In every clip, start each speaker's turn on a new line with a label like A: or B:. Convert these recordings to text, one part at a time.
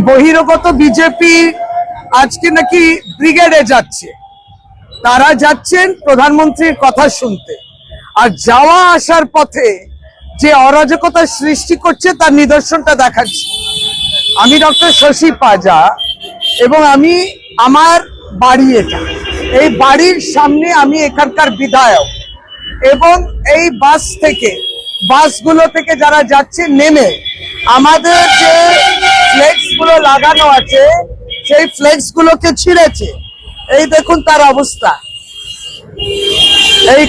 A: বহিরাগত বিজেপি আজকে নাকি ব্রিগেডে যাচ্ছে, তারা যাচ্ছেন প্রধানমন্ত্রীর কথা শুনতে, আর যাওয়া আসার পথে যে অরাজকতা সৃষ্টি করছে তার নিদর্শনটা দেখাচ্ছি। আমি ডক্টর শশী পাজা এবং আমি আমার বাড়ি এটা, এই বাড়ির সামনে আমি এখানকার বিধায়ক, এবং এই বাসগুলো থেকে যারা যাচ্ছে নেমে আমাদের যে ফ্লেক্স গুলো লাগানো আছে সেই ফ্লেক্স গুলোকে ছিঁড়েছে। এই দেখুন তার অবস্থা। এই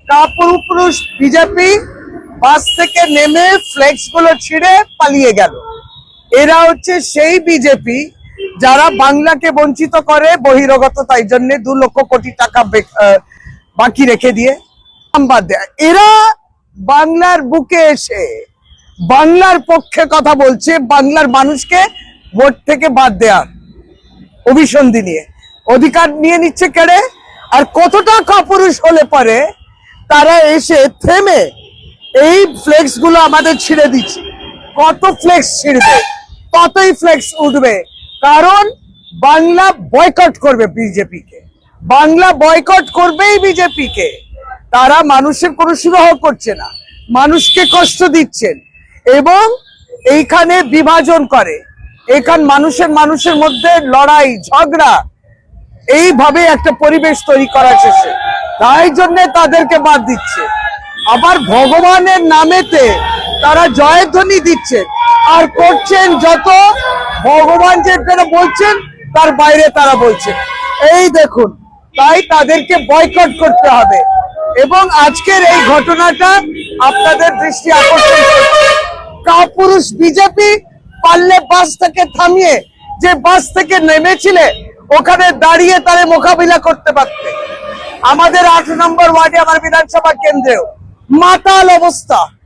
A: কাপুরুষ বিজেপি বাস থেকে নেমে ফ্লেক্স গুলো ছিঁড়ে পালিয়ে গেল। এরা হচ্ছে সেই বিজেপি যারা বাংলাকে বঞ্চিত করে বহিরাগততার জন্য 2 লক্ষ কোটি টাকা বাকি রেখে দিয়ে বাদ দেয়। এরা বাংলার বুকে এসে বাংলার পক্ষে কথা বলছে, বাংলার মানুষকে ভোট থেকে বাদ দেওয়ার অভিসন্ধি নিয়ে অধিকার নিয়ে নিচ্ছে কেড়ে। আর কতটা কাপুরুষ হলে পরে তারা এসে থেমে এই ফ্লেক্স গুলো আমাদের ছিঁড়ে দিচ্ছে। কত ফ্লেক্স ছিঁড়বে, ততই ফ্লেক্স উঠবে, কারণ বাংলা বয়কট করবে বিজেপিকে, বাংলা বয়কট করবেই বিজেপিকে। তারা মানুষের কোনো সুরাহ করছে না, মানুষকে কষ্ট দিচ্ছেন এবং এইখানে বিভাজন করে, এখান মানুষের মধ্যে লড়াই ঝগড়া, এইভাবে একটা পরিবেশ তৈরি করা চেষ্টা, তাই জন্য তাদেরকে বাদ দিচ্ছে। আবার ভগবানের নামেতে তারা জয়ধ্বনি দিচ্ছেন আর করছেন যত ভগবান যেটা বলছেন তার বাইরে তারা বলছেন। এই দেখুন, তাই তাদেরকে বয়কট করতে হবে। এবং আজকের এই ঘটনাটা আপনাদের দৃষ্টি আকর্ষণ করছে। কাপুরুষ বিজেপি পারলে বাস থেকে থামিয়ে, যে বাস থেকে নেমেছিলে ওখানে দাঁড়িয়ে তারে মোকাবিলা করতে পারতে। আমাদের 8 নম্বর ওয়ার্ডে আমার বিধানসভা কেন্দ্রেও মাতাল অবস্থা।